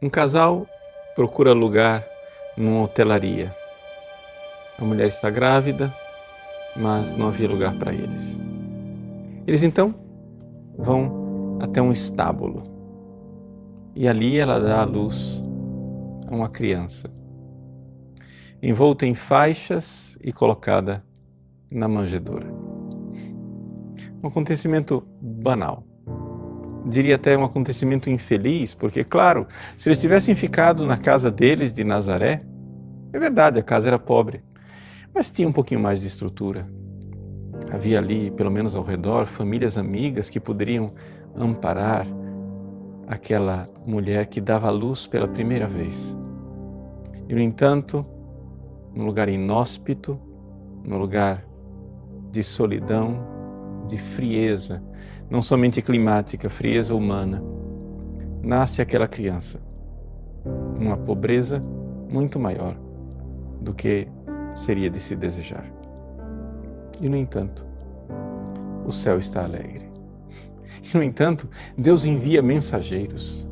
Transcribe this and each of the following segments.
Um casal procura lugar numa hotelaria. A mulher está grávida, mas não havia lugar para eles. Eles então vão até um estábulo e ali ela dá à luz a uma criança, envolta em faixas e colocada na manjedoura. Um acontecimento banal. Diria até um acontecimento infeliz, porque, claro, se eles tivessem ficado na casa deles de Nazaré, é verdade, a casa era pobre, mas tinha um pouquinho mais de estrutura. Havia ali, pelo menos ao redor, famílias amigas que poderiam amparar aquela mulher que dava à luz pela primeira vez. E, no entanto, num lugar inóspito, num lugar de solidão, de frieza, não somente climática, frieza humana, nasce aquela criança, uma pobreza muito maior do que seria de se desejar. E, no entanto, o céu está alegre. E, no entanto, Deus envia mensageiros.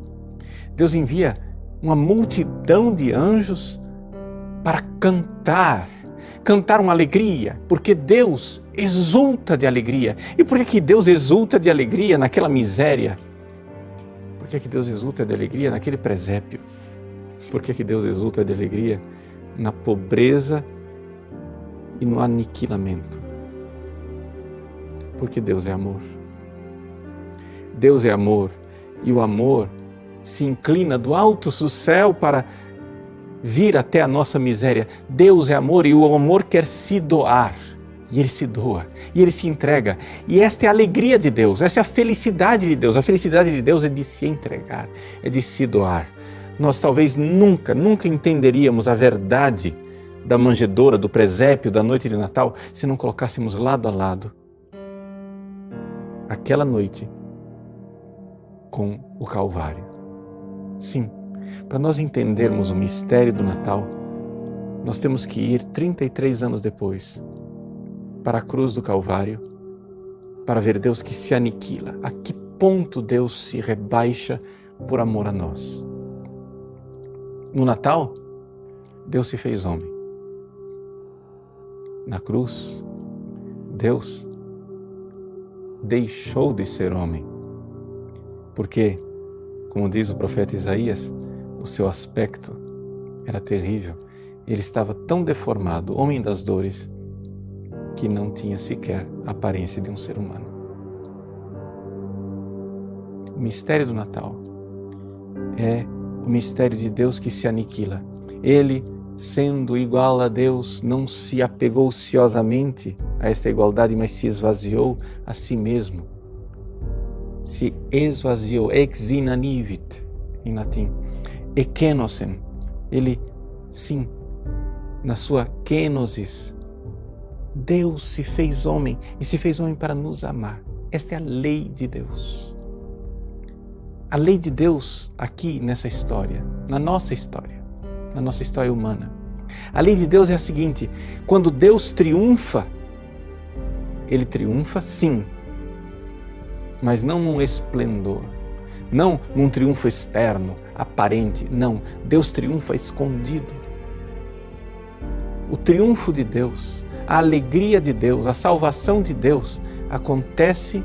Deus envia uma multidão de anjos para cantar uma alegria, porque Deus exulta de alegria. E por que Deus exulta de alegria naquela miséria? Por que Deus exulta de alegria naquele presépio? Por que Deus exulta de alegria na pobreza e no aniquilamento? Porque Deus é amor. Deus é amor, e o amor se inclina do alto do céu para vir até a nossa miséria. Deus é amor e o amor quer se doar. E Ele se doa, e Ele se entrega. E esta é a alegria de Deus, essa é a felicidade de Deus. A felicidade de Deus é de se entregar, é de se doar. Nós talvez nunca entenderíamos a verdade da manjedoura, do presépio, da noite de Natal, se não colocássemos lado a lado aquela noite com o Calvário. Sim, para nós entendermos o mistério do Natal, nós temos que ir 33 anos depois para a cruz do Calvário, para ver Deus que se aniquila. A que ponto Deus se rebaixa por amor a nós? No Natal, Deus se fez homem. Na cruz, Deus deixou de ser homem, porque, como diz o profeta Isaías, o seu aspecto era terrível. Ele estava tão deformado, homem das dores, que não tinha sequer a aparência de um ser humano. O mistério do Natal é o mistério de Deus que se aniquila. Ele, sendo igual a Deus, não se apegou ociosamente a essa igualdade, mas se esvaziou a si mesmo. Se esvaziou, ex inanivit, em latim, ekenosen. Ele, sim, na sua kenosis, Deus se fez homem e se fez homem para nos amar. Esta é a lei de Deus. A lei de Deus aqui nessa história, na nossa história humana. A lei de Deus é a seguinte: quando Deus triunfa, Ele triunfa sim, mas não num esplendor, não num triunfo externo, aparente, não. Deus triunfa escondido. O triunfo de Deus, a alegria de Deus, a salvação de Deus acontece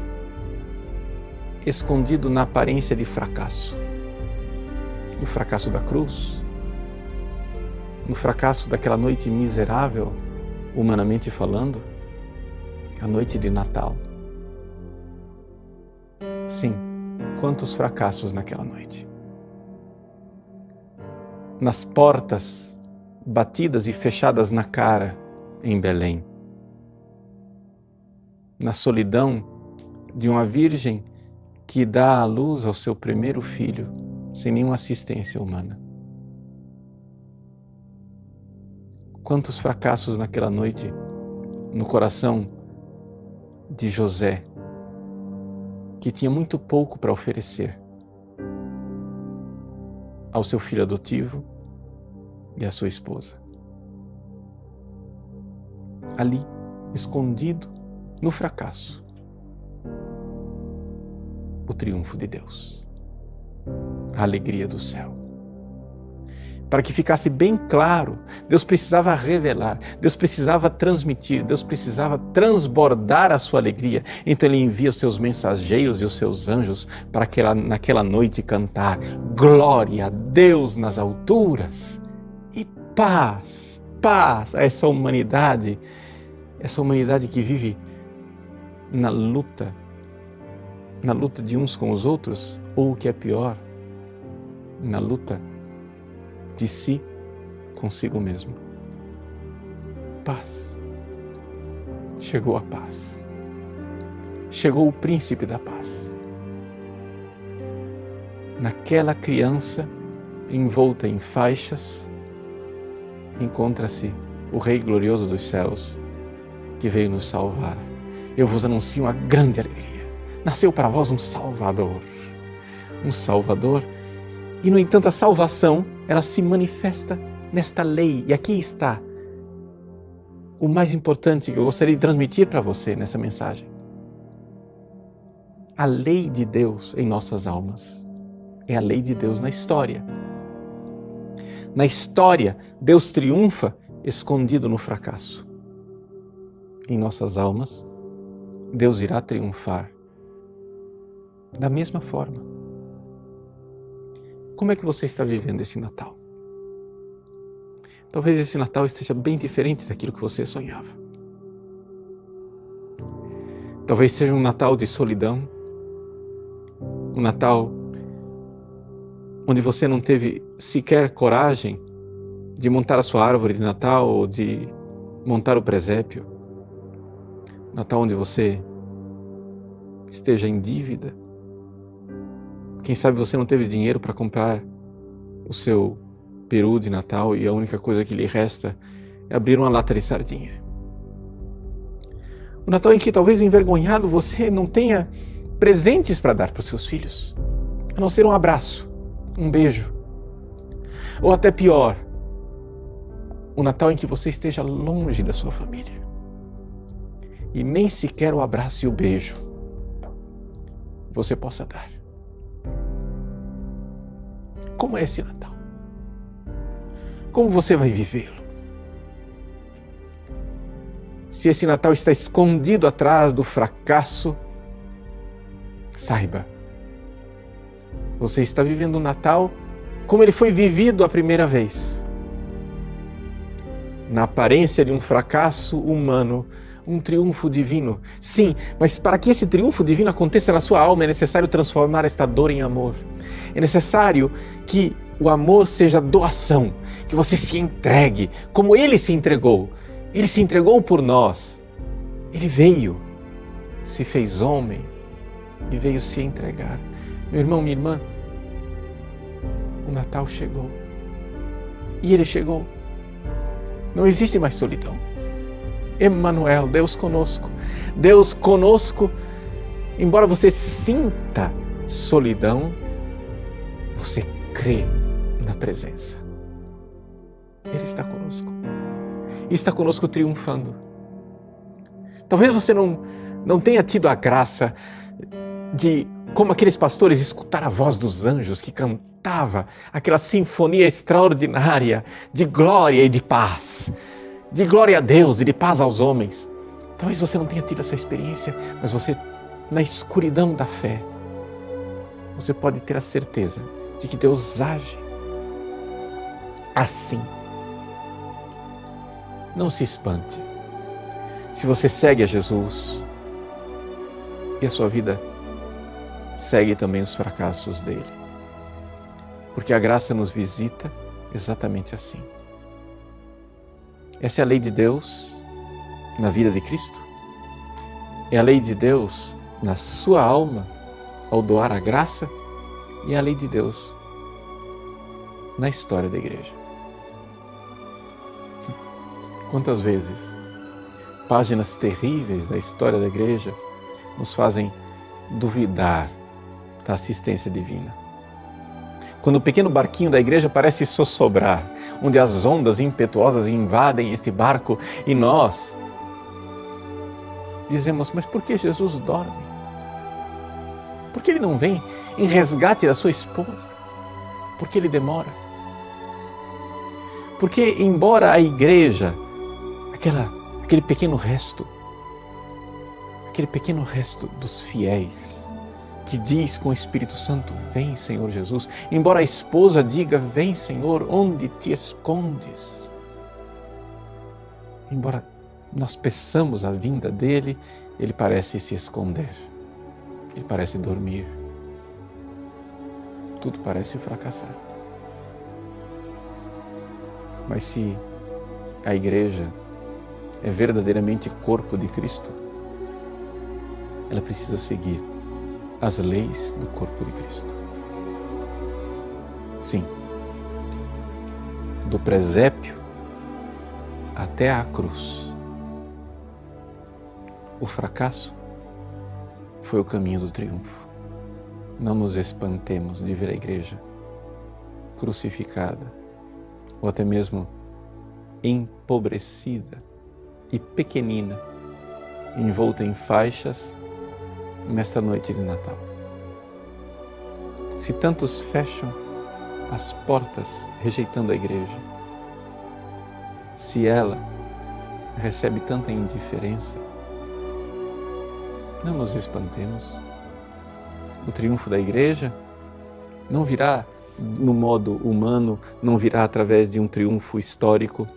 escondido na aparência de fracasso. No fracasso da cruz, no fracasso daquela noite miserável, humanamente falando, a noite de Natal. Sim, quantos fracassos naquela noite. Nas portas batidas e fechadas na cara em Belém. Na solidão de uma virgem que dá à luz ao seu primeiro filho sem nenhuma assistência humana. Quantos fracassos naquela noite no coração de José, que tinha muito pouco para oferecer ao seu filho adotivo e à sua esposa. Ali, escondido no fracasso, o triunfo de Deus, a alegria do céu. para que ficasse bem claro. Deus precisava revelar, Deus precisava transmitir, Deus precisava transbordar a sua alegria. Então Ele envia os seus mensageiros e os seus anjos para naquela noite cantar glória a Deus nas alturas e paz, paz a essa humanidade que vive na luta de uns com os outros, ou o que é pior, na luta de si consigo mesmo. Paz. Chegou a paz. Chegou o príncipe da paz. Naquela criança envolta em faixas, encontra-se o Rei glorioso dos céus, que veio nos salvar. Eu vos anuncio uma grande alegria. Nasceu para vós um Salvador. Um Salvador. E, no entanto, a salvação, ela se manifesta nesta lei. E aqui está o mais importante que eu gostaria de transmitir para você nessa mensagem. A lei de Deus em nossas almas é a lei de Deus na história. Na história, Deus triunfa escondido no fracasso. Em nossas almas, Deus irá triunfar da mesma forma. Como é que você está vivendo esse Natal? Talvez esse Natal esteja bem diferente daquilo que você sonhava. Talvez seja um Natal de solidão, um Natal onde você não teve sequer coragem de montar a sua árvore de Natal ou de montar o presépio. Natal onde você esteja em dívida. Quem sabe você não teve dinheiro para comprar o seu peru de Natal e a única coisa que lhe resta é abrir uma lata de sardinha. O Natal em que, talvez envergonhado, você não tenha presentes para dar para os seus filhos, a não ser um abraço, um beijo. Ou até pior, o Natal em que você esteja longe da sua família e nem sequer o abraço e o beijo você possa dar. Como é esse Natal? Como você vai vivê-lo? Se esse Natal está escondido atrás do fracasso, saiba, você está vivendo o Natal como ele foi vivido a primeira vez. Na aparência de um fracasso humano, um triunfo divino. Sim, mas para que esse triunfo divino aconteça na sua alma, é necessário transformar esta dor em amor. É necessário que o amor seja doação, que você se entregue, como Ele se entregou. Ele se entregou por nós. Ele veio, se fez homem e veio se entregar. Meu irmão, minha irmã, o Natal chegou. E Ele chegou. Não existe mais solidão. Emmanuel, Deus conosco. Deus conosco, embora você sinta solidão, você crê na presença. Ele está conosco. E está conosco triunfando. Talvez você não tenha tido a graça de, como aqueles pastores, escutar a voz dos anjos que cantava aquela sinfonia extraordinária de glória e de paz. De glória a Deus e de paz aos homens. Talvez você não tenha tido essa experiência, mas você, na escuridão da fé, você pode ter a certeza de que Deus age assim. Não se espante. Se você segue a Jesus e a sua vida segue também os fracassos dele. Porque a graça nos visita exatamente assim. Essa é a lei de Deus na vida de Cristo. É a lei de Deus na sua alma ao doar a graça e é a lei de Deus na história da igreja. Quantas vezes páginas terríveis da história da igreja nos fazem duvidar da assistência divina. Quando o pequeno barquinho da igreja parece sossobrar, onde as ondas impetuosas invadem este barco e nós dizemos, mas por que Jesus dorme? Por que Ele não vem em resgate da sua esposa? Por que Ele demora? Porque embora a igreja, aquele pequeno resto dos fiéis, que diz com o Espírito Santo, vem Senhor Jesus, embora a esposa diga, vem Senhor, onde te escondes? Embora nós peçamos a vinda dele, ele parece se esconder, ele parece dormir, tudo parece fracassar. Mas se a igreja é verdadeiramente corpo de Cristo, ela precisa seguir as leis do corpo de Cristo. Sim, do presépio até a cruz. O fracasso foi o caminho do triunfo. Não nos espantemos de ver a igreja crucificada ou até mesmo empobrecida e pequenina, envolta em faixas nesta noite de Natal. Se tantos fecham as portas rejeitando a igreja, se ela recebe tanta indiferença, não nos espantemos. O triunfo da igreja não virá no modo humano, não virá através de um triunfo histórico,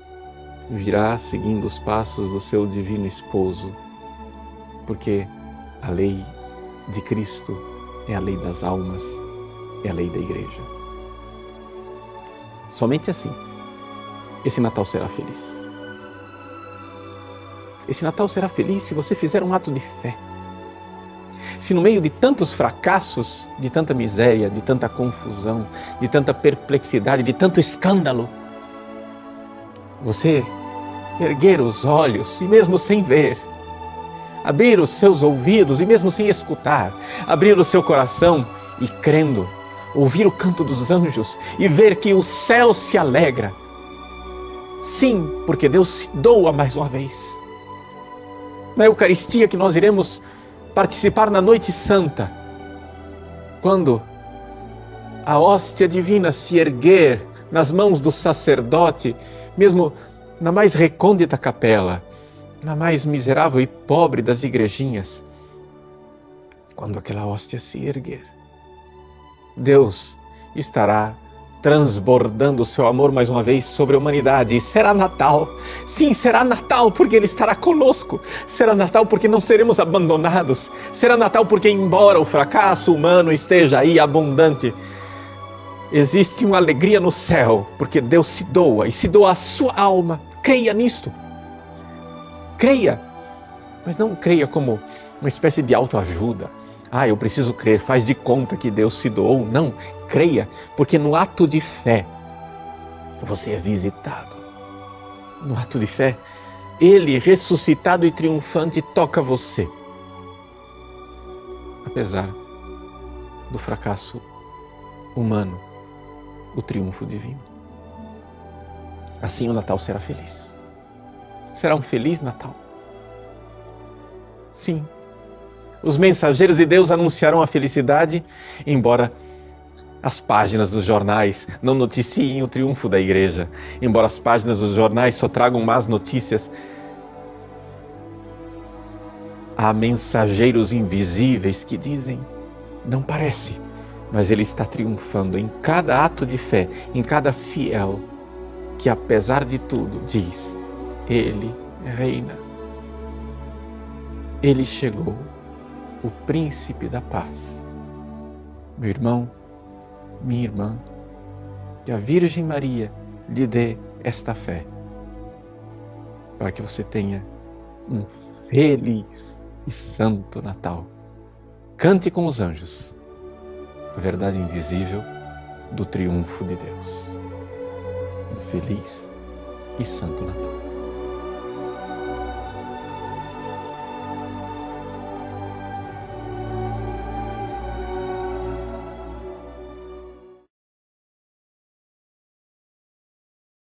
virá seguindo os passos do seu divino esposo, porque a lei de Cristo é a lei das almas, é a lei da igreja. Somente assim, esse Natal será feliz. Esse Natal será feliz se você fizer um ato de fé. Se no meio de tantos fracassos, de tanta miséria, de tanta confusão, de tanta perplexidade, de tanto escândalo, você erguer os olhos e mesmo sem ver, abrir os seus ouvidos e mesmo sem escutar, abrir o seu coração e crendo, ouvir o canto dos anjos e ver que o céu se alegra. Sim, porque Deus se doa mais uma vez. Na Eucaristia que nós iremos participar na Noite Santa, quando a hóstia divina se erguer nas mãos do sacerdote, mesmo na mais recôndita capela, na mais miserável e pobre das igrejinhas, quando aquela hóstia se erguer, Deus estará transbordando o seu amor mais uma vez sobre a humanidade. E será Natal. Sim, será Natal porque Ele estará conosco. Será Natal porque não seremos abandonados. Será Natal porque, embora o fracasso humano esteja aí abundante, existe uma alegria no céu, porque Deus se doa e se doa a sua alma. Creia nisto. Creia. Mas não creia como uma espécie de autoajuda. Ah, eu preciso crer, faz de conta que Deus se doou. Não, creia, porque no ato de fé você é visitado. No ato de fé, Ele, ressuscitado e triunfante, toca você. Apesar do fracasso humano, o triunfo divino. Assim o Natal será feliz. Será um feliz Natal. Sim. Os mensageiros de Deus anunciarão a felicidade, embora as páginas dos jornais não noticiem o triunfo da igreja, embora as páginas dos jornais só tragam más notícias. Há mensageiros invisíveis que dizem, não parece, mas ele está triunfando em cada ato de fé, em cada fiel, que apesar de tudo diz, Ele reina. Ele chegou. O príncipe da paz. Meu irmão, minha irmã, que a Virgem Maria lhe dê esta fé, para que você tenha um feliz e santo Natal. Cante com os anjos a verdade invisível do triunfo de Deus. Um feliz e santo Natal.